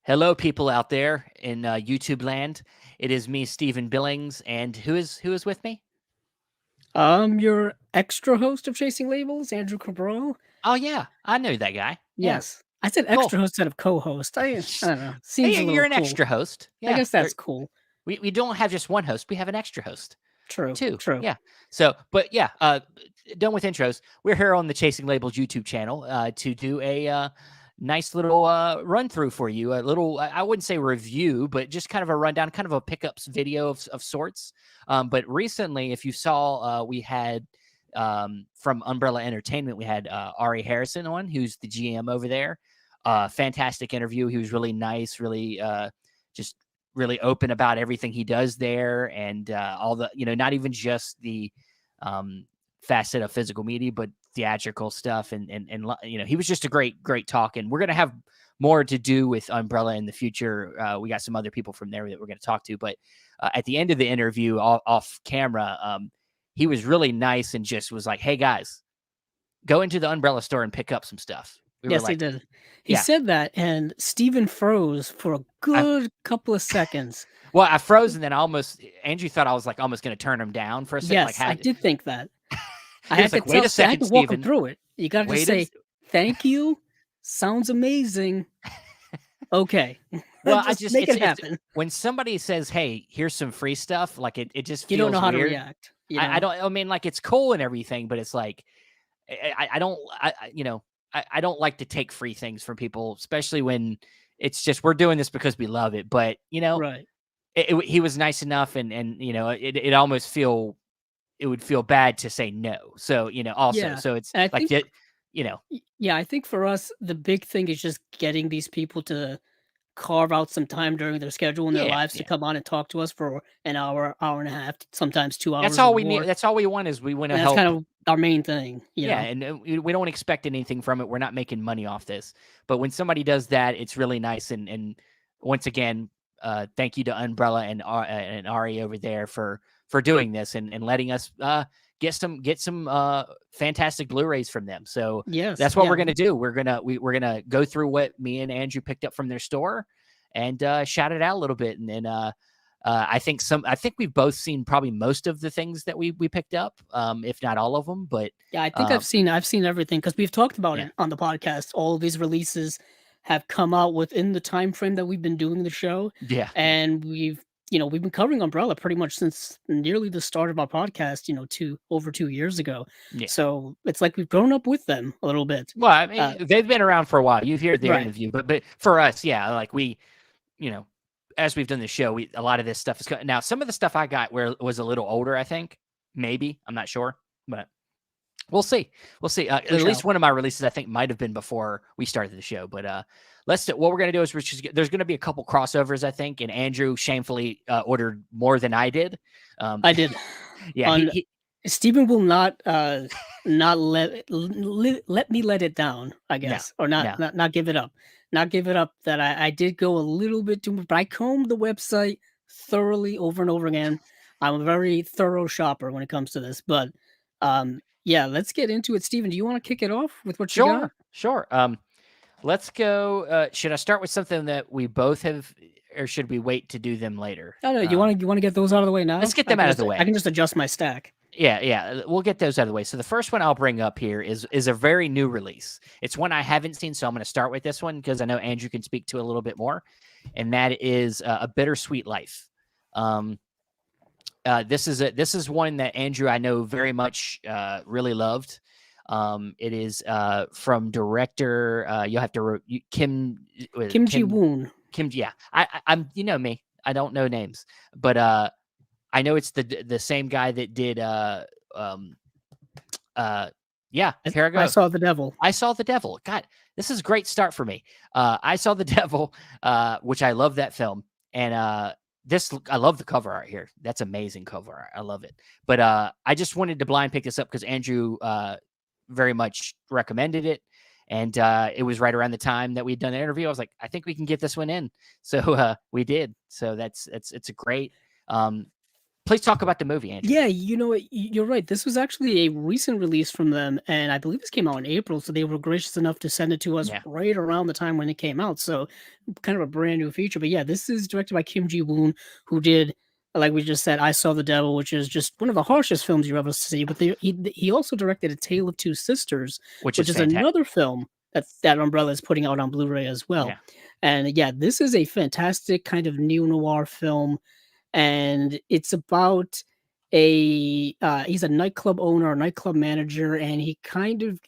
Hello, people out there in YouTube land. It is me, Stephen Billings, and who is with me? Your extra host of Chasing Labels, Andrew Cabral. Oh yeah, I know that guy. Yeah, Yes, I said cool. extra host instead of co-host. I don't know. Seems Hey, a you're little an cool. extra host. I Yeah, guess that's cool. we don't have just one host. We have an extra host True. too. True. Yeah. So, but yeah, done with intros. We're here on the Chasing Labels YouTube channel to do a nice little run through for you. A little, I wouldn't say review, but just kind of a rundown, kind of a pickups video of sorts. But recently, if you saw, we had from Umbrella Entertainment, we had Ari Harrison on, who's the GM over there. Fantastic interview. He was really nice, really just really open about everything he does there, and all the, not even just the facet of physical media, but theatrical stuff, and he was just a great talk. And we're gonna have more to do with Umbrella in the future. We got some other people from there that we're gonna talk to, but at the end of the interview, off camera, he was really nice and just was like, "Hey guys, go into the Umbrella store and pick up some stuff." We were Yes, he like, did. He "Yeah." said that, and Steven froze for a I, good couple of seconds. well, I froze, and then Andrew thought I was like almost going to turn him down for a second. Like, Yes, I did think that. I he had was to like, "Wait a I had second, to walk him Steven. through it. You got to just Wait a." say thank you. Sounds amazing. Okay, Well, just make it it's happen. when somebody says, "Hey, here's some free stuff," like it just You don't know feels how to weird. react. You I know. don't. I mean, like it's cool and everything, but it's like I don't. I don't like to take free things from people, especially when it's just we're doing this because we love it. But Right. he was nice enough, and it almost it would feel bad to say no. So also, Yeah, so it's and I like think that. You know, yeah, I think for us, the big thing is just getting these people to carve out some time during their schedule in their yeah, lives to yeah. come on and talk to us for an hour, hour and a half, sometimes 2 That's hours or all we need. more, That's all we want is we want to and that's kind help. of our main thing, you Yeah, know? and we don't expect anything from it. We're not making money off this. But when somebody does that, it's really nice. And once again, thank you to Umbrella and Ari over there for doing this and letting us get some fantastic Blu-rays from them. So Yes, that's what yeah, we're gonna do. We're gonna go through what me and Andrew picked up from their store and shout it out a little bit, and then I think we've both seen probably most of the things that we picked up, if not all of them. But yeah, I think um, I've seen everything because 'cause we've talked about yeah, it on the podcast. All of these releases have come out within the time frame that we've been doing the show, yeah, yeah, and we've been covering Umbrella pretty much since nearly the start of our podcast, 2 years ago. yeah. So, it's like we've grown up with them a little bit. Well, I Uh, mean, they've been around for a while. You hear their right. interview, but for us, yeah, like you know, as we've done the show, a lot of this stuff is now. Some of the stuff I got where was a little older, I think, maybe I'm not sure, but we'll see. We'll see. We At least shall. one of my releases, I think, might have been before we started the show. But what we're gonna do is there's gonna be a couple crossovers, I think. And Andrew shamefully ordered more than I did. Um, I did. yeah, On he Stephen will not let me let it down, I no, guess, or no. not give it up. Not give it up that I did go a little bit too much, but I combed the website thoroughly over and over again. I'm a very thorough shopper when it comes to this, but yeah, let's get into it. Steven, do you want to kick it off with what you got? Sure, sure. Let's go. Should I start with something that we both have, or should we wait to do them later? I don't know. You want to get those out of the way Let's now? get them out of the I way. can just adjust my stack. Yeah, yeah. We'll get those out of the way. So the first one I'll bring up here is a very new release. It's one I haven't seen, so I'm going to start with this one because I know Andrew can speak to it a little bit more, and that is a Bittersweet Life. Um, this is one that Andrew I know very much really loved. It is from director. You'll have to Kim Kim Ji Kim Woon. Kim. Yeah, I'm me. I don't know names, but I know it's the same guy that did um yeah, here I I go. saw the devil. I Saw the Devil. God, this is a great start for me. I Saw the Devil, which I love that film. And this I love the cover art here. That's amazing cover art. I love it. But I just wanted to blind pick this up because Andrew very much recommended it. And it was right around the time that we'd done the interview. I was like, I think we can get this one in. So we did. So it's a great Please talk about the movie, Andrew. Yeah, you know what? You're right. This was actually a recent release from them, and I believe this came out in April. So they were gracious enough to send it to us Yeah, right around the time when it came out. So kind of a brand new feature. But yeah, this is directed by Kim Ji Woon, who did, like we just said, I Saw the Devil, which is just one of the harshest films you ever see. But he also directed A Tale of Two Sisters, which which is is fantastic. another film that Umbrella is putting out on Blu-ray as well. Yeah, And yeah, this is a fantastic kind of neo noir film, and it's about he's a nightclub owner, a nightclub manager, and he kind of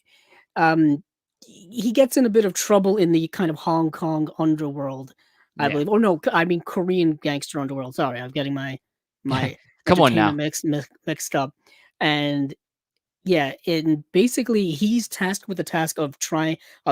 um he gets in a bit of trouble in the kind of Hong Kong underworld, I yeah. believe. Oh no, I mean Korean gangster underworld. Sorry, I'm getting my Come on entertainment now. mixed up. And yeah, and basically he's tasked with the task of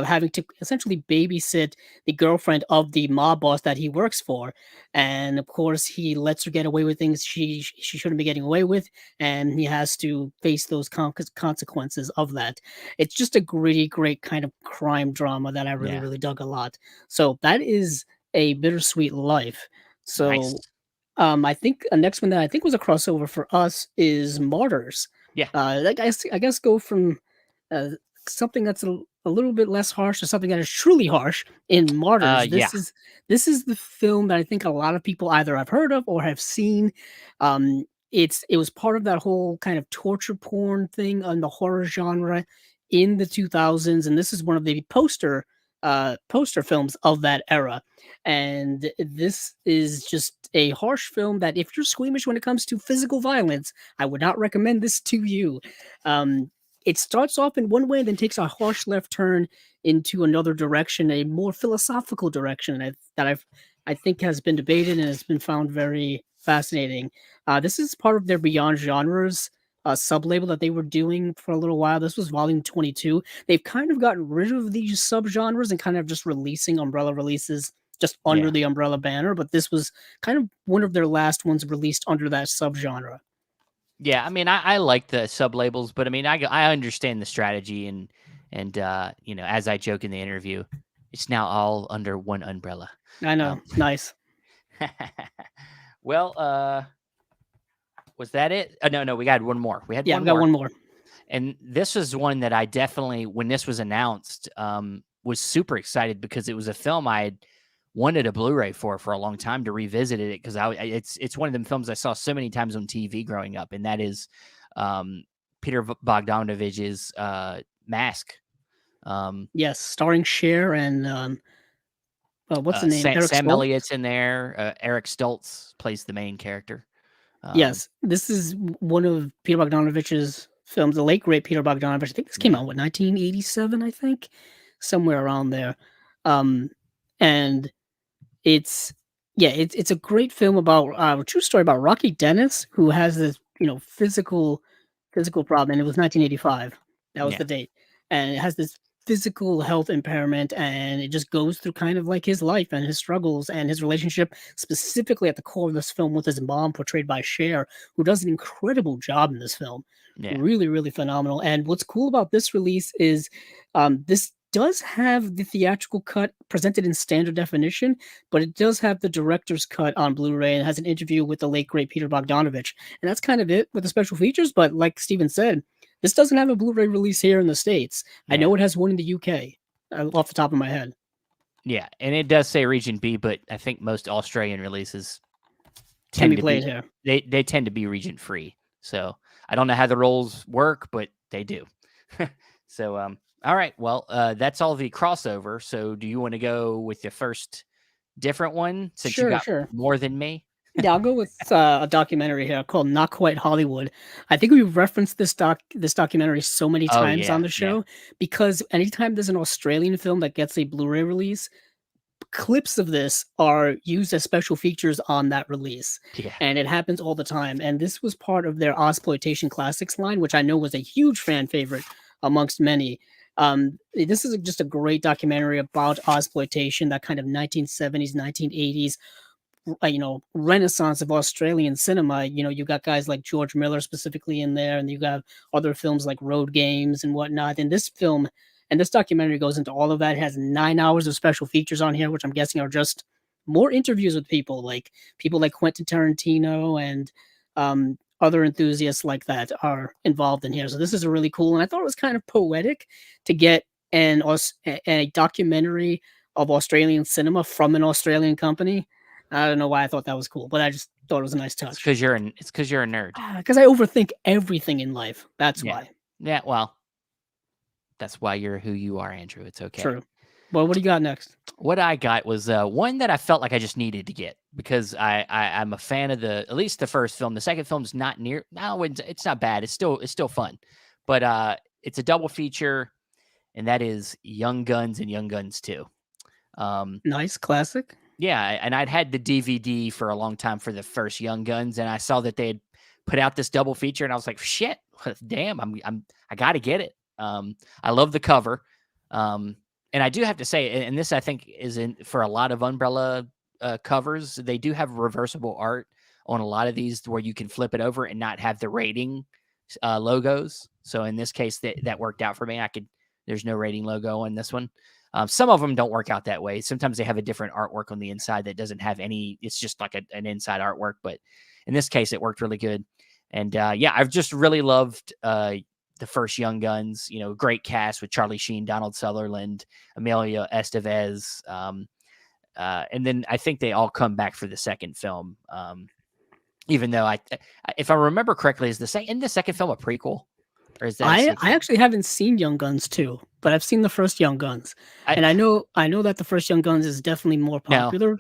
having to essentially babysit the girlfriend of the mob boss that he works for. And of course he lets her get away with things she shouldn't be getting away with, and he has to face those consequences of that. It's just a gritty, great kind of crime drama that I really, Yeah, really dug a lot. So that is A Bittersweet Life. nice. So I think a next one that I think was a crossover for us is Martyrs. Yeah, I guess go from uh, something that's a little bit less harsh to something that is truly harsh in Martyrs. yeah, This is the film that I think a lot of people either have heard of or have seen. It was part of that whole kind of torture porn thing on the horror genre in the 2000s, and this is one of the poster films of that era. And this is just a harsh film that if you're squeamish when it comes to physical violence, I would not recommend this to you. It starts off in one way and then takes a harsh left turn into another direction, a more philosophical direction I think has been debated and has been found very fascinating. This is part of their Beyond Genres sub-label that they were doing for a little while. This was volume 22. They've kind of gotten rid of these subgenres and kind of just releasing umbrella releases just under yeah, the umbrella banner, but this was kind of one of their last ones released under that subgenre. yeah. I mean, I like the sub labels, but I mean, I understand the strategy, and as I joke in the interview, it's now all under one umbrella. I know. Um, Nice. well, was that it? No, no, we got one more. We had Yeah, one we got more. one more. And this was one that I definitely, when this was announced, was super excited because it was a film I had wanted a Blu-ray for a long time to revisit it because it's one of them films I saw so many times on TV growing up, and that is Peter Bogdanovich's Mask. Yes, starring Cher and what's the name? Eric Sam Stoltz. Elliott's in there. Eric Stoltz plays the main character. Um, Yes, this is one of Peter Bogdanovich's films, the late great Peter Bogdanovich. I think this came yeah, out, what, 1987, I think? Somewhere around there. Um, and it's yeah, it's a great film about a true story about Rocky Dennis, who has this, physical problem, and it was 1985. That was yeah, the date. And it has this physical health impairment, and it just goes through kind of like his life and his struggles and his relationship, specifically at the core of this film with his mom, portrayed by Cher, who does an incredible job in this film. yeah, Really, really phenomenal. And what's cool about this release is this does have the theatrical cut presented in standard definition, but it does have the director's cut on Blu-ray and has an interview with the late great Peter Bogdanovich. And that's kind of it with the special features. But like Steven said, this doesn't have a Blu-ray release here in the States. I yeah. know it has one in the UK, off the top of my head. Yeah, and it does say Region B, but I think most Australian releases Can tend be to played be here. they tend to be region free. So I don't know how the rules work, but they do. So all right, well that's all the crossover. So do you want to go with your first different one since you Sure, got sure. more than me? Yeah, I'll go with a documentary here called Not Quite Hollywood. I think we've referenced this documentary so many Oh times on yeah, the yeah, show because anytime there's an Australian film that gets a Blu-ray release, clips of this are used as special features on that release. yeah, And it happens all the time. And this was part of their Ozploitation Classics line, which I know was a huge fan favorite amongst many. This is just a great documentary about Ozploitation, that kind of 1970s, 1980s renaissance of Australian cinema. You got guys like George Miller specifically in there, and you got other films like Road Games and whatnot. And this documentary goes into all of that. It has 9 hours of special features on here, which I'm guessing are just more interviews with people like Quentin Tarantino and other enthusiasts like that are involved in here. So this is really cool, and I thought it was kind of poetic to get a documentary of Australian cinema from an Australian company. I don't know why I thought that was cool, but I just thought it was a nice It's touch. because you're a nerd. Because I overthink everything in life. That's Yeah. why. Yeah. Well, that's why you're who you are, Andrew. It's okay. True. Well, what do you got next? What I got was one that I felt like I just needed to get because I'm a fan of at least the first film. The second film's not near. No, it's not bad. It's still fun, but it's a double feature, and that is Young Guns and Young Guns 2. Nice classic. Yeah, and I'd had the DVD for a long time for the first Young Guns, and I saw that they had put out this double feature, and I was like, shit, damn, I got to get it. I love the cover. And I do have to say, and this I think is in for a lot of Umbrella covers, they do have reversible art on a lot of these where you can flip it over and not have the rating logos. So in this case, that worked out for me. There's no rating logo on this one. Some of them don't work out that way. Sometimes they have a different artwork on the inside that doesn't have any. It's just like an inside artwork. But in this case, it worked really good. And yeah, I've just really loved the first Young Guns. You know, great cast with Charlie Sheen, Donald Sutherland, Emilio Estevez, and then I think they all come back for the second film. Even though if I remember correctly, is the second film a prequel? Or is that I actually haven't seen Young Guns 2, but I've seen the first Young Guns, and I know that the first Young Guns is definitely more popular. No,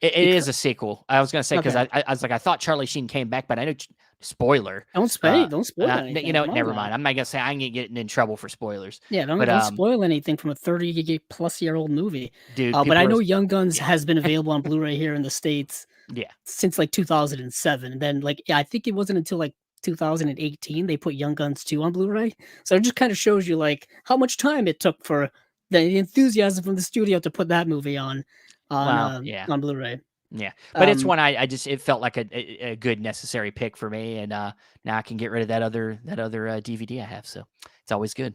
it is a sequel. I was going to say because Okay. I was like I thought Charlie Sheen came back, but I know spoiler. Don't spoil anything. You know, Come never on mind. now. I'm not gonna say I'm getting in trouble for spoilers. Yeah, But don't spoil anything from a 30-plus-year-old movie. dude, But people I are know Young Guns has been available on Blu-ray here in the States yeah. since like 2007. And then I think it wasn't until like 2018 they put Young Guns 2 on Blu-ray. So it just kind of shows you like how much time it took for the enthusiasm from the studio to put that movie on Yeah. on Bluray. Yeah, but it's one I just it felt like a good necessary pick for me, and now I can get rid of that other DVD I have, so it's always good.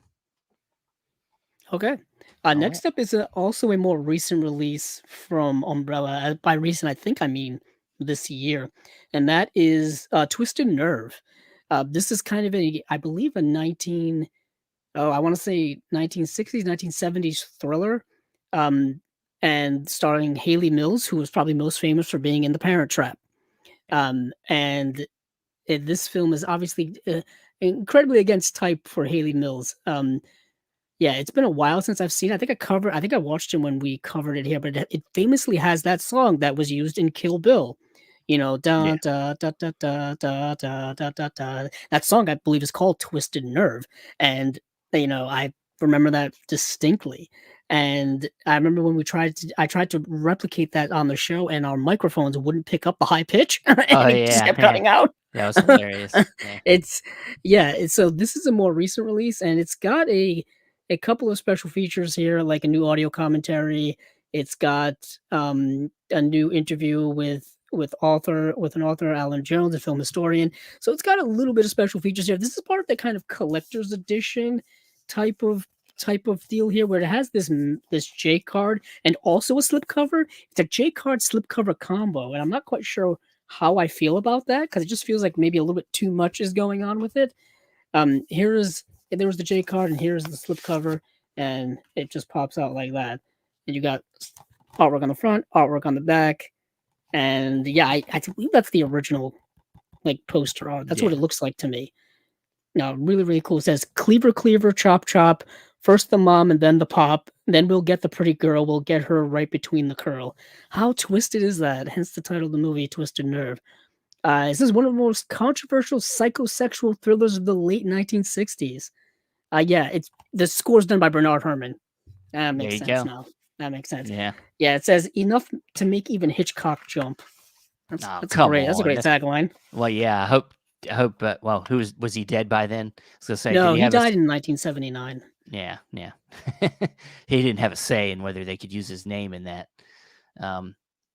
Okay. Next up is also a more recent release from Umbrella. By recent, I think I mean this year, and that is Twisted Nerve. This is kind of I believe, I want to say 1960s, 1970s thriller, and starring Haley Mills, who was probably most famous for being in The Parent Trap. And this film is obviously incredibly against type for Haley Mills. Yeah, it's been a while since I've seen it. I think I watched it when we covered it here, but it famously has that song that was used in Kill Bill. You know, da da da da da da da da da da. That song I believe is called Twisted Nerve. And I remember that distinctly. And I remember when I tried to replicate that on the show, and our microphones wouldn't pick up the high pitch, and Oh it just yeah, kept yeah. cutting out. That was hilarious. So this is a more recent release, and it's got a couple of special features here, like a new audio commentary. It's got a new interview with an author, Alan Jones, a film historian. So it's got a little bit of special features here. This is part of the kind of collector's edition type of deal here, where it has this J card and also a slipcover. It's a J card slipcover combo, and I'm not quite sure how I feel about that, because it just feels like maybe a little bit too much is going on with it. There was the J card, and here's the slipcover, and it just pops out like that. And you got artwork on the front, artwork on the back, and yeah, I believe that's the original like poster art. That's what it looks like to me. No, really, really cool. It says Cleaver, Cleaver, Chop, Chop. First the mom and then the pop. Then we'll get the pretty girl. We'll get her right between the curl. How twisted is that? Hence the title of the movie, Twisted Nerve. This is one of the most controversial psychosexual thrillers of the late 1960s. The score's done by Bernard Herrmann. That makes sense now. That makes sense. Yeah. Yeah, it says enough to make even Hitchcock jump. That's great. That's a great tagline. Well, yeah. I hope. Well, was he dead by then? I was gonna say. No, he died in 1979. Yeah. He didn't have a say in whether they could use his name in that.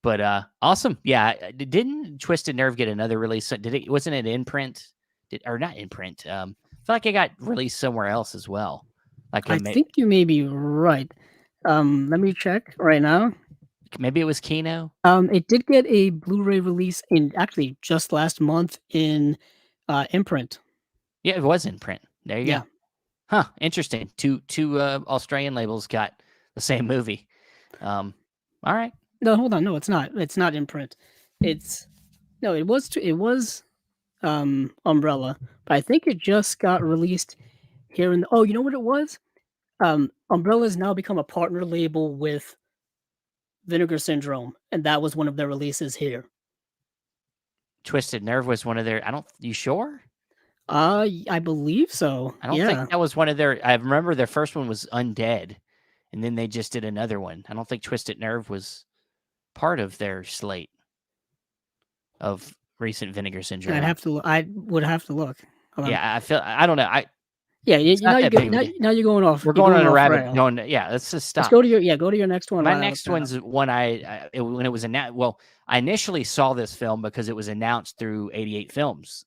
But awesome. Yeah. Didn't Twisted Nerve get another release? Wasn't it in print? Or not in print? I feel like it got released somewhere else as well. Like I think you may be right. Let me check right now. maybe it was Kino. It did get a Blu-ray release in actually just last month in imprint. Yeah, it was in print. There you Yeah. go. Huh, interesting. Two Australian labels got the same movie. All right. No, hold on. No, it's not. It's not in print. It's no. It was Umbrella, but I think it just got released here in. Oh, you know what it was? Umbrella's now become a partner label with Vinegar Syndrome, and that was one of their releases here. Twisted Nerve was one of their. I don't. You sure? I believe so. I don't think Yeah. that was one of their. I remember their first one was Undead, and then they just did another one. I don't think Twisted Nerve was part of their slate of recent Vinegar Syndrome. I would have to look. Hold on. Yeah, I feel. I don't know. Yeah, It's you not now that big of a deal. now you're going off. We're You're going on a off rabbit. rail. Going. Yeah, let's just stop. Let's go to your next one. My while I next look that one's up. one when it was announced. Well, I initially saw this film because it was announced through 88 Films.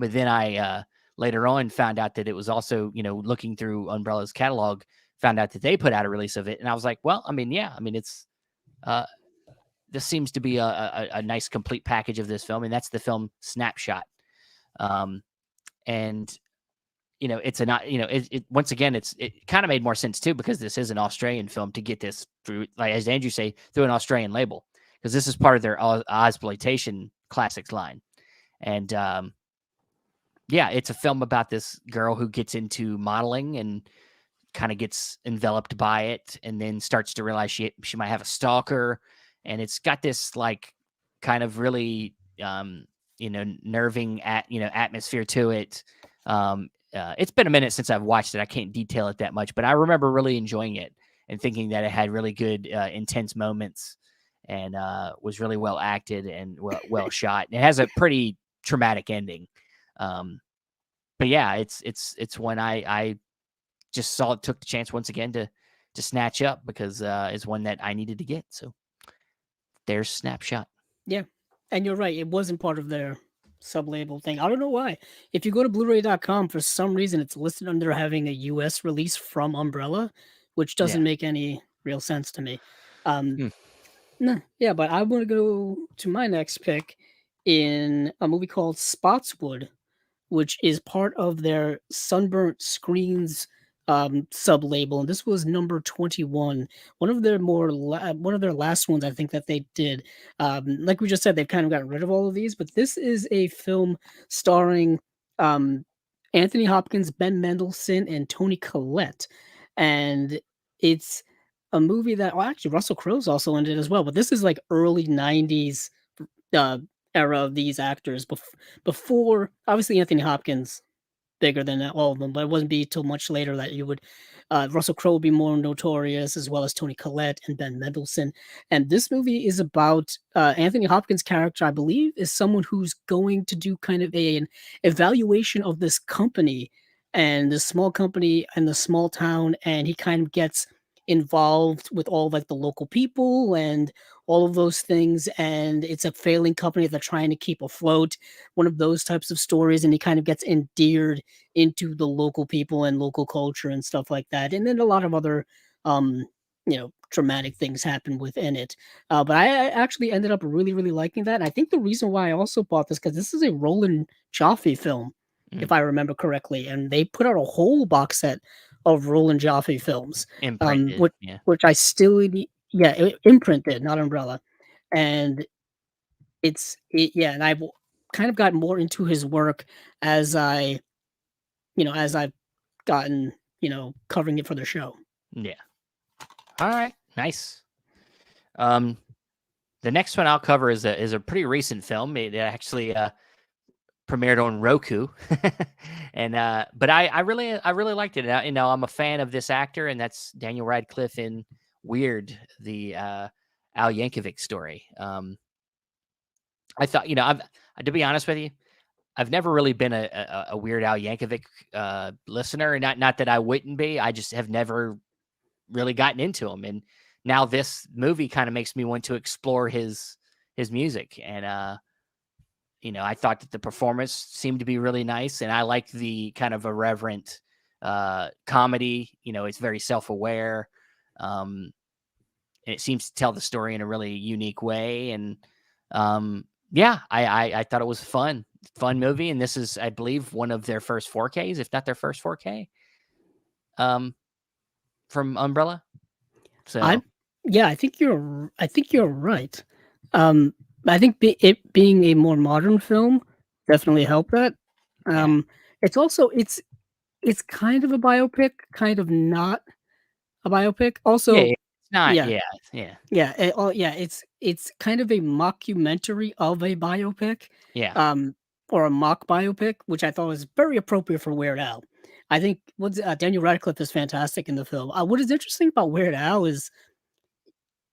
But then I later on found out that it was also, looking through Umbrella's catalog, found out that they put out a release of it, and I was like, well, I mean, yeah, I mean, it's this seems to be a nice complete package of this film, and that's the film Snapshot. And it's it once again, it kind of made more sense too, because this is an Australian film, to get this through, like as Andrew say, through an Australian label, because this is part of their Ozploitation classics line. And yeah, it's a film about this girl who gets into modeling and kind of gets enveloped by it, and then starts to realize she might have a stalker, and it's got this like kind of really nerving atmosphere to it. It's been a minute since I've watched it. I can't detail it that much, but I remember really enjoying it and thinking that it had really good intense moments, and was really well acted and well shot. And it has a pretty traumatic ending. But yeah, it's one I just took the chance once again to snatch up, because it's one that I needed to get. So there's Snapshot. Yeah, and you're right. It wasn't part of their sub-label thing. I don't know why. If you go to Blu-ray.com, for some reason, it's listed under having a U.S. release from Umbrella, which doesn't make any real sense to me. No, yeah, but I want to go to my next pick in a movie called Spotswood, which is part of their Sunburnt Screens sub label, and this was number 21. One of their one of their last ones, I think, that they did. Like we just said, they've kind of gotten rid of all of these, but this is a film starring Anthony Hopkins, Ben Mendelsohn, and Toni Collette, and it's a movie that, well, actually Russell Crowe's also in it as well, but this is like early 90s uh, era of these actors before, obviously, Anthony Hopkins bigger than all of them, but it wouldn't be till much later that you would Russell Crowe would be more notorious, as well as Toni Collette and Ben Mendelsohn. And this movie is about Anthony Hopkins' character, I believe, is someone who's going to do kind of an evaluation of this company, and this small company in the small town, and he kind of gets involved with all like the local people and all of those things, and it's a failing company that they're trying to keep afloat, one of those types of stories, and he kind of gets endeared into the local people and local culture and stuff like that. And then a lot of other dramatic things happen within it. But I actually ended up really, really liking that. And I think the reason why I also bought this, because this is a Roland Joffe film, if I remember correctly, and they put out a whole box set of Roland Joffe films, Imprinted, which I still imprinted, not Umbrella, and and I've kind of gotten more into his work as I've gotten covering it for the show. Yeah. All right. Nice. The next one I'll cover is a pretty recent film. It actually premiered on Roku, and but I really liked it. I'm a fan of this actor, and that's Daniel Radcliffe in Weird, the Al Yankovic story. I thought, to be honest with you, I've never really been a Weird Al Yankovic listener, and not that I wouldn't be. I just have never really gotten into him, and now this movie kind of makes me want to explore his music. And I thought that the performance seemed to be really nice, and I like the kind of irreverent comedy. It's very self-aware, and and it seems to tell the story in a really unique way. And yeah, I thought it was fun movie, and this is, I believe, one of their first 4Ks, if not their first 4K, from Umbrella. I So yeah, I think you're right. Um, I think it being a more modern film definitely helped that. yeah, It's also it's kind of a biopic, kind of not a biopic. yeah, Also, it's not, yeah, yeah, yeah, yeah, it's kind of a mockumentary of a biopic, yeah, um, or a mock biopic, which I thought was very appropriate for Weird Al. I think what's Daniel Radcliffe is fantastic in the film. What is interesting about Weird Al is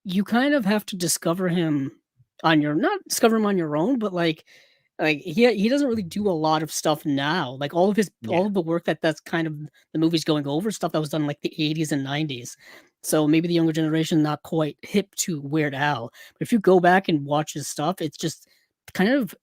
you kind of have to discover him on your not discover him on your own, but like he doesn't really do a lot of stuff now. Like yeah. all of the work that's kind of the movie's going over stuff that was done in like the 80s and 90s. So maybe the younger generation not quite hip to Weird Al. But if you go back and watch his stuff, it's just kind of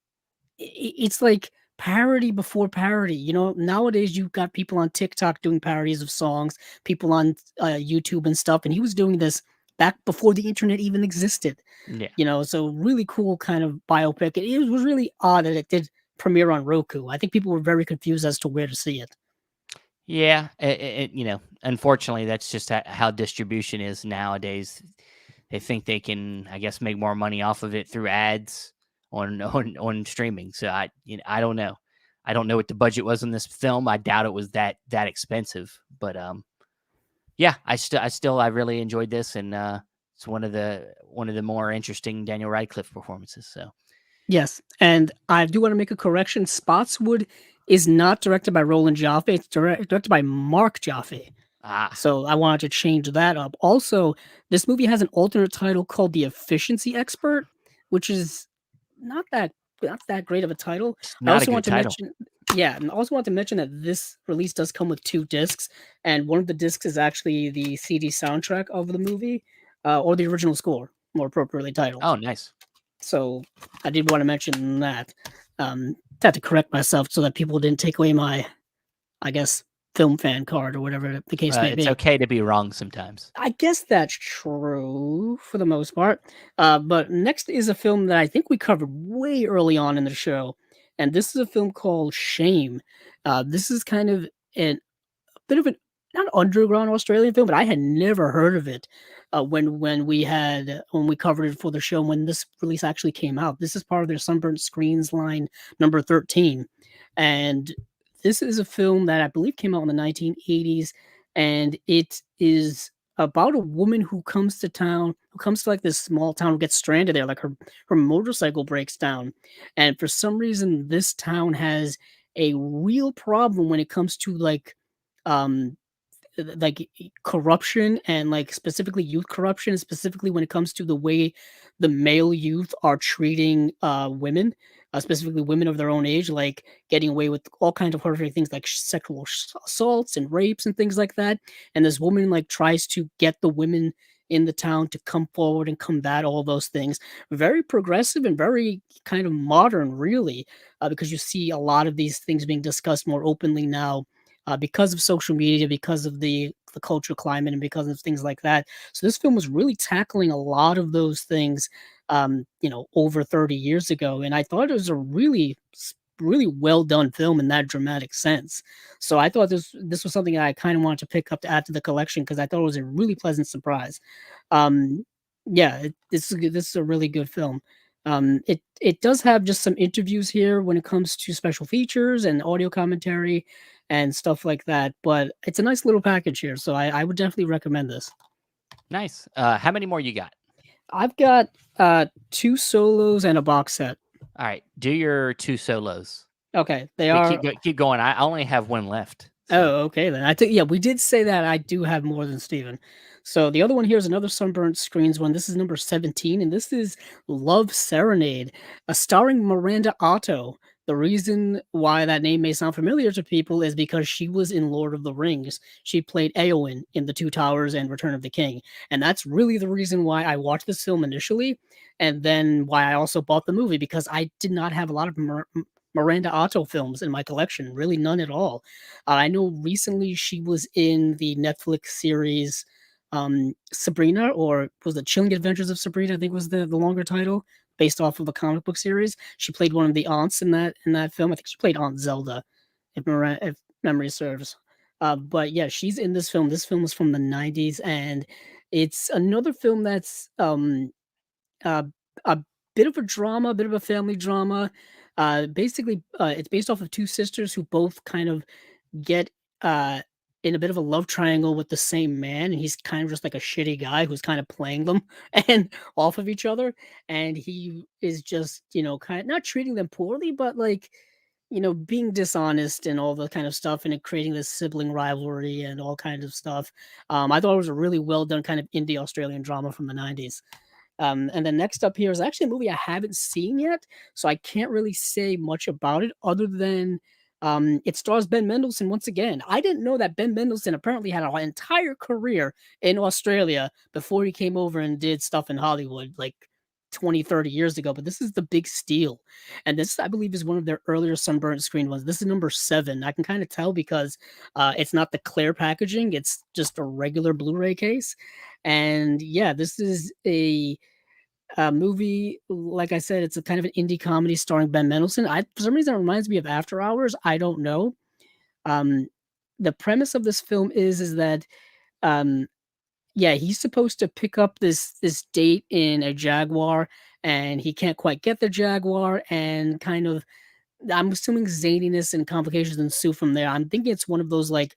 it's like parody before parody. You know, nowadays you've got people on TikTok doing parodies of songs, people on YouTube and stuff, and he was doing this back before the internet even existed. Yeah. You know, so really cool kind of biopic. It was really odd that it did premiere on Roku. I think people were very confused as to where to see it. Yeah, unfortunately, that's just how distribution is nowadays. They think they can, I guess, make more money off of it through ads on streaming. So I don't know. I don't know what the budget was on this film. I doubt it was that expensive. But yeah, I really enjoyed this, and it's one of the more interesting Daniel Radcliffe performances. So Yes, and I do want to make a correction. Spotswood is not directed by Roland Jaffe. It's directed by Mark Jaffe. ah, So I wanted to change that up. Also, this movie has an alternate title called The Efficiency Expert, which is not that not that great of a title. it's I not a also good want to title. mention yeah, and I also want to mention that this release does come with 2 discs, and one of the discs is actually the CD soundtrack of the movie, or the original score, more appropriately titled. Oh, nice. So I did want to mention that. Had to correct myself so that people didn't take away my, I guess, film fan card or whatever the case may It's be. okay to be wrong sometimes. I guess that's true for the most part. But next is a film that I think we covered way early on in the show, and this is a film called Shame. This is kind of a bit of an not underground Australian film, but I had never heard of it when we covered it for the show when this release actually came out. This is part of their Sunburnt Screens line number 13, and this is a film that I believe came out in the 1980s, and it is about a woman who comes to town, who comes to like this small town, who gets stranded there, like her motorcycle breaks down, and for some reason this town has a real problem when it comes to um corruption and like specifically youth corruption, specifically when it comes to the way the male youth are treating women, specifically women of their own age, like getting away with all kinds of horrific things like sexual assaults and rapes and things like that. And this woman like tries to get the women in the town to come forward and combat all those things. Very progressive and very kind of modern, really, because you see a lot of these things being discussed more openly now, because of social media, because of the cultural climate, and because of things like that. So this film was really tackling a lot of those things, over 30 years ago, and I thought it was a really well done film in that dramatic sense. So I thought this was something I kind of wanted to pick up to add to the collection because I thought it was a really pleasant surprise. Um, yeah, this is a really good film. It does have just some interviews here when it comes to special features and audio commentary and stuff like that. But it's a nice little package here, so I would definitely recommend this. Nice. How many more you got? I've got 2 solos and a box set. All right, do your 2 solos. Okay, they But are. keep going. I only have one left. So. Oh, okay then. I think yeah, we did say that I do have more than Steven. So the other one here is another Sunburnt Screens one. This is number 17, and this is Love Serenade, starring Miranda Otto. The reason why that name may sound familiar to people is because she was in Lord of the Rings. She played Eowyn in The Two Towers and Return of the King. And that's really the reason why I watched this film initially, and then why I also bought the movie, because I did not have a lot of Miranda Otto films in my collection, really none at all. I know recently she was in the Netflix series. Sabrina, or was it Chilling Adventures of Sabrina? I think was the longer title, based off of a comic book series. She played one of the aunts in that film. I think she played Aunt Zelda, if memory serves. But yeah, she's in this film. This film is from the '90s, and it's another film that's uh, a bit of a drama, a bit of a family drama. Basically, it's based off of two sisters who both kind of get uh in a bit of a love triangle with the same man, and he's kind of just like a shitty guy who's kind of playing them and off of each other, and he is just, kind of not treating them poorly, but like, being dishonest and all the kind of stuff, and it creating this sibling rivalry and all kinds of stuff. I thought it was a really well done kind of indie Australian drama from the '90s. And then next up here is actually a movie I haven't seen yet, so I can't really say much about it other than it stars Ben Mendelsohn once again. I didn't know that Ben Mendelsohn apparently had an entire career in Australia before he came over and did stuff in Hollywood like 20, 30 years ago. But this is The Big Steal. And this, I believe, is one of their earlier sunburnt screen ones. This is number 7. I can kind of tell because it's not the clear packaging, it's just a regular Blu ray case. And yeah, this is a movie, like I said, it's a kind of an indie comedy starring Ben Mendelsohn. For some reason, it reminds me of After Hours. I don't know. Um, the premise of this film is that, um, yeah, he's supposed to pick up this date in a Jaguar, and he can't quite get the Jaguar, and kind of, I'm assuming zaniness and complications ensue from there. I'm thinking it's one of those like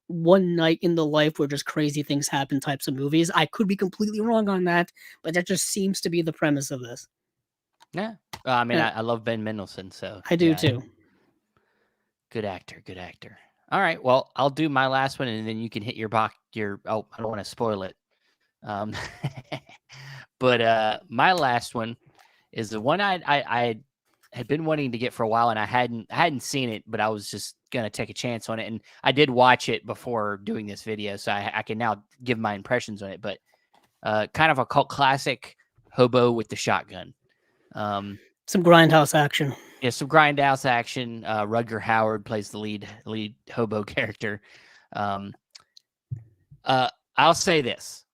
one night in the life where just crazy things happen types of movies. I could be completely wrong on that, but that just seems to be the premise of this. Yeah. I mean, Uh, I love Ben Mendelsohn, so I do yeah, too. good actor, good actor. All right, well, I'll do my last one, and then you can hit your box. Oh, I don't want to spoil it. Um, but my last one is the one I had been wanting to get for a while, and I hadn't seen it, but I was just gonna take a chance on it, and I did watch it before doing this video, so I can now give my impressions on it. But kind of a cult classic, Hobo with the Shotgun. Some grindhouse action. Yeah, some grindhouse action. Rutger Howard plays the lead hobo character. I'll say this.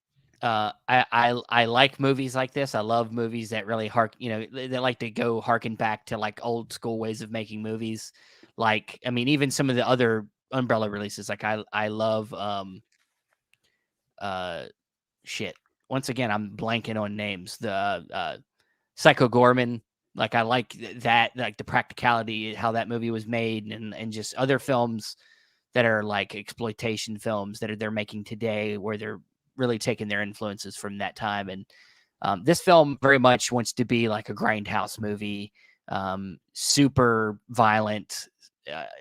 I like movies like this. I love movies that really they like to go harken back to like old school ways of making movies. Like, I mean, even some of the other Umbrella releases. Like I love shit. Once again, I'm blanking on names. The Psycho Gorman. Like I like that, like the practicality, how that movie was made, and just other films that are like exploitation films that they're making today, where they're really taking their influences from that time. And this film very much wants to be like a grindhouse movie, super violent,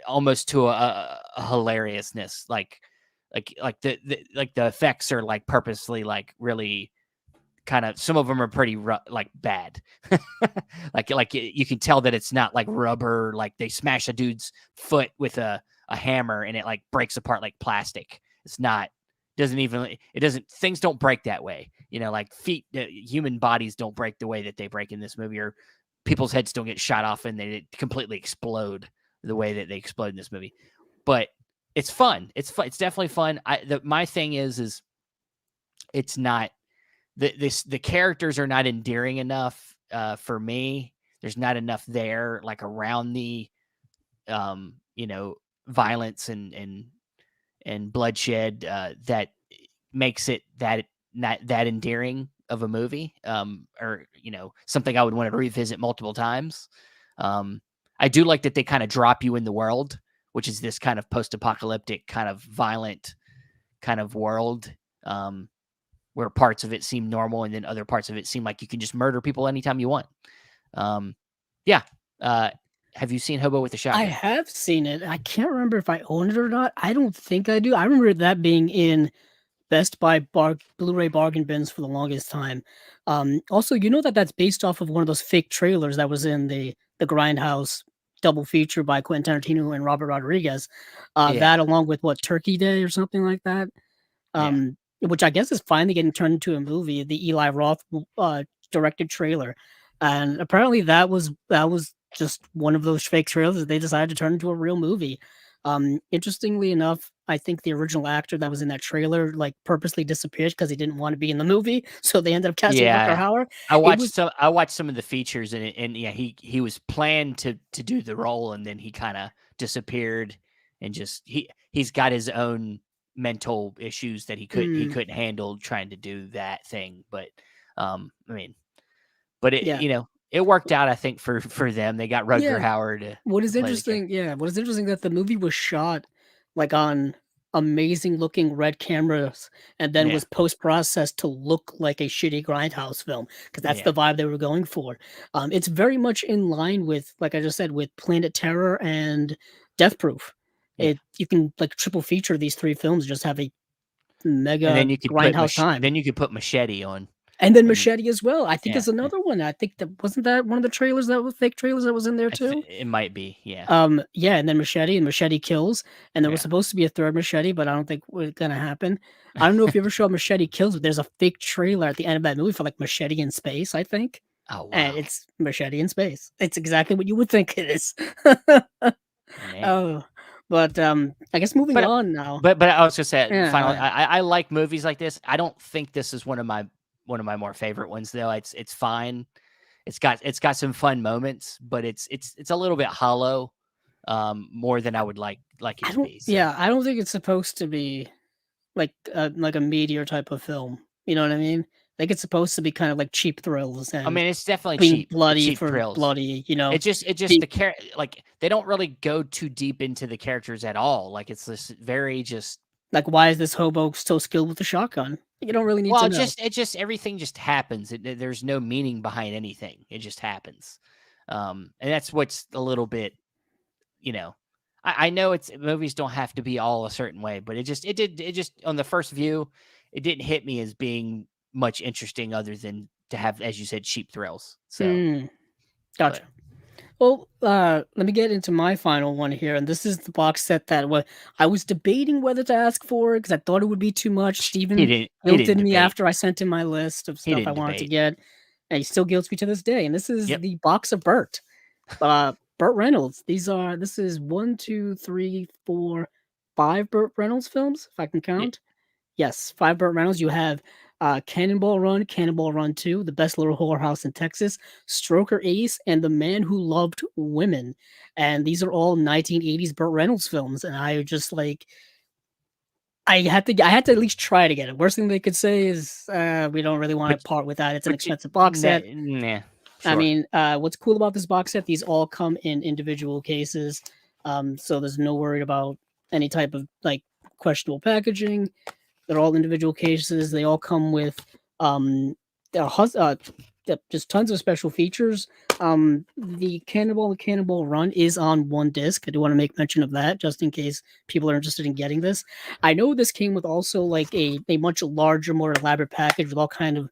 almost to a hilariousness. Like the effects are like purposely like really kind of, some of them are pretty like bad. like you can tell that it's not like rubber, like they smash a dude's foot with a hammer and it like breaks apart like plastic. It's not, things don't break that way, like human bodies don't break the way that they break in this movie, or people's heads don't get shot off and they completely explode the way that they explode in this movie. But it's fun. It's definitely fun. My thing is it's not, the characters are not endearing enough for me. There's not enough there, like around the violence and bloodshed that makes it that not that endearing of a movie, or something I would want to revisit multiple times. I do like that they kind of drop you in the world, which is this kind of post-apocalyptic kind of violent kind of world. Where parts of it seem normal and then other parts of it seem like you can just murder people anytime you want. Yeah. Have you seen Hobo with a Shotgun? I have seen it. I can't remember if I own it or not. I don't think I do. I remember that being in Best Buy Blu-ray bargain bins for the longest time. Also, that's based off of one of those fake trailers that was in the Grindhouse double feature by Quentin Tarantino and Robert Rodriguez. Yeah. That along with Turkey Day or something like that. Yeah. Which I guess is finally getting turned into a movie, the Eli Roth directed trailer. And apparently that was just one of those fake trailers that they decided to turn into a real movie. Interestingly enough, I think the original actor that was in that trailer like purposely disappeared because he didn't want to be in the movie, so they ended up casting Rutger Yeah. Hauer. I It watched was some I watched some of the features and yeah, he was planned to do the role and then he kind of disappeared and just he's got his own mental issues that he mm, couldn't handle trying to do that thing. But I mean, but it yeah, it worked out I think for them. They got Rutger yeah. Hauer What to is play the character. interesting, yeah, what is interesting that the movie was shot like on amazing looking red cameras and then Yeah. was post processed to look like a shitty grindhouse film because that's Yeah. the vibe they were going for. It's very much in line with, like I just said, with Planet Terror and Death Proof. Yeah. You can like triple feature these three films, just have a And mega grindhouse time. then you could put Machete on And then and Machete as well. I think yeah, is another one. I think that wasn't that one of the trailers that was fake trailers that was in there too. it might be. Yeah. Yeah, and then Machete Kills, and there was Yeah. supposed to be a third Machete, but I don't think it's gonna happen. I don't know if you ever saw Machete Kills, but there's a fake trailer at the end of that movie for like Machete in Space, I think, Oh and wow. it's Machete in Space. It's exactly what you would think it is. Man. Oh, but I guess moving But on now. but I was just say Yeah, oh finally, yeah. I like movies like this. I don't think this is one of my more favorite ones though. It's fine. It's got some fun moments, but it's a little bit hollow, more than I would like it I to don't. be. So Yeah, I don't think it's supposed to be like a meteor type of film. You know what I mean? Like it's supposed to be kind of like cheap thrills I and mean, it's definitely being cheap. It's bloody cheap for thrills. bloody. You know, It just being like they don't really go too deep into the characters at all. Like it's this very just like, why is this hobo so skilled with the shotgun? You don't really need to well, know. just everything just happens. There's no meaning behind anything. It just happens, and that's what's a little bit, you know. I know it's movies don't have to be all a certain way, but it just on the first view, it didn't hit me as being much interesting other than to have, as you said, cheap thrills. So, Mm, but gotcha. Well, let me get into my final one here, and this is the box set that I was debating whether to ask for because I thought it would be too much. Steven he didn't guilted me debate. after I sent him my list of He stuff I didn't wanted to debate. get, and he still guilts me to this day. And this is Yep. the box of Burt. Burt Reynolds. This is one, two, three, four, five Burt Reynolds films, if I can Yeah. count. Yes, five Burt Reynolds. You have Cannonball Run 2, The Best Little Whorehouse in Texas, Stroker Ace, and The Man Who Loved Women. And these are all 1980s Burt Reynolds films. And I just like I had to at least try to get it. Worst thing they could say is we don't really want But to part with that. It's an but you, expensive box set. nah, I sure. mean, what's cool about this box set, these all come in individual cases. So there's no worry about any type of like questionable packaging. They're all individual cases. They all come with um, just tons of special features. The Cannonball Run is on one disc. I do want to make mention of that just in case people are interested in getting this. I know this came with also like a much larger, more elaborate package with all kind of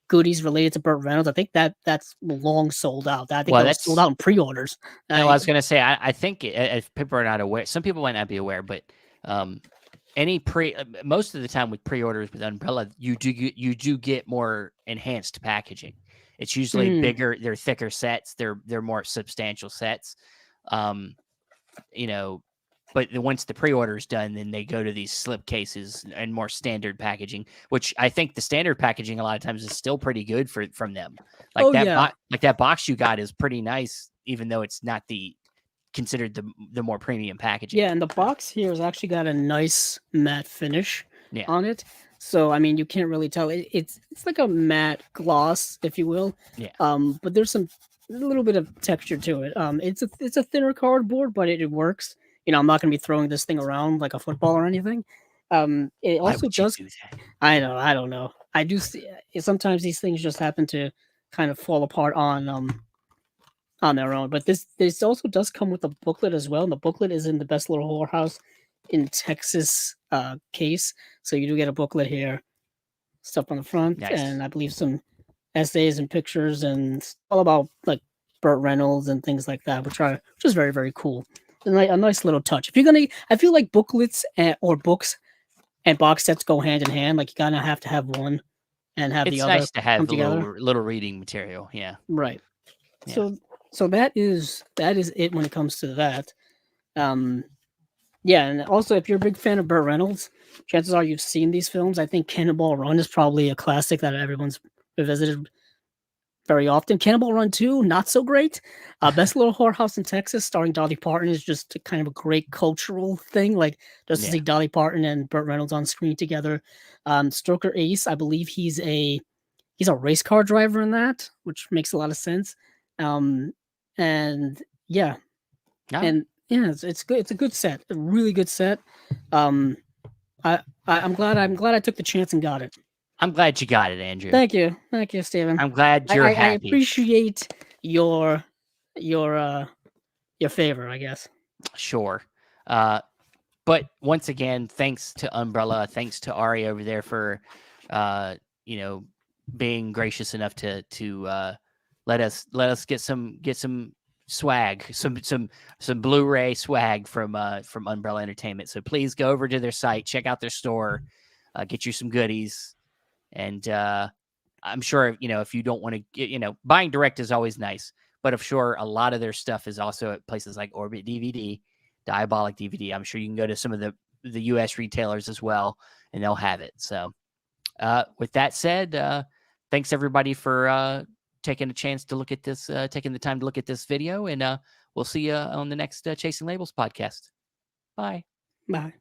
goodies related to Burt Reynolds. I think that's long sold out. I think Well, that was sold that's out in pre-orders. no. I was gonna say I think if people are not aware, some people might not be aware, but um, most of the time with pre-orders with Umbrella, you do get more enhanced packaging. It's usually Mm. bigger, they're thicker sets, they're more substantial sets. Um, you know, but once the pre-order is done, then they go to these slip cases and more standard packaging, which I think the standard packaging a lot of times is still pretty good from them. Like Oh yeah. like that box you got is pretty nice, even though it's not considered the more premium packaging. Yeah, and the box here has actually got a nice matte finish Yeah, on it. So I mean, you can't really tell. It's like a matte gloss, if you will. yeah. But there's a little bit of texture to it. It's a thinner cardboard, but it works. You know, I'm not gonna be throwing this thing around like a football or anything. It Why also would you does. do that? I don't know. I do see sometimes these things just happen to kind of fall apart on their own. But this also does come with a booklet as well, and the booklet is in the Best Little Whorehouse in Texas case. So you do get a booklet here, stuff on the front, Nice. and I believe some essays and pictures, and it's all about like Burt Reynolds and things like that, which is very very cool. A nice little touch. If you're gonna, I feel like booklets or books and box sets go hand in hand. Like you kind of have to have one and have the It's other nice to come have a together. little reading material. Yeah, Right. yeah. So that is it when it comes to that. Um, Yeah, and also if you're a big fan of Burt Reynolds, chances are you've seen these films. I think Cannonball Run is probably a classic that everyone's revisited very often. Cannibal Run 2, not so great. Best Little Whorehouse in Texas, starring Dolly Parton, is just a kind of a great cultural thing. Like just to Yeah. see Dolly Parton and Burt Reynolds on screen together. Stroker Ace, I believe he's a race car driver in that, which makes a lot of sense. Um, and yeah, All right. and yeah, it's good. It's a good set, a really good set. Um, I, I'm glad I took the chance and got it. I'm glad you got it, Andrew. Thank you, Steven. I'm glad I, you're I, I happy. appreciate your your uh your favor, I guess. Sure. But once again, thanks to Umbrella, thanks to Ari over there for, you know, being gracious enough to let us get some swag, some Blu-ray swag from Umbrella Entertainment. So please go over to their site, check out their store, get you some goodies, and I'm sure if you don't want to get, buying direct is always nice, but I'm sure a lot of their stuff is also at places like Orbit DVD, Diabolic DVD. I'm sure you can go to some of the US retailers as well, and they'll have it. So with that said, thanks everybody for taking a chance to look at this, taking the time to look at this video, and we'll see you on the next Chasing Labels podcast. Bye. Bye.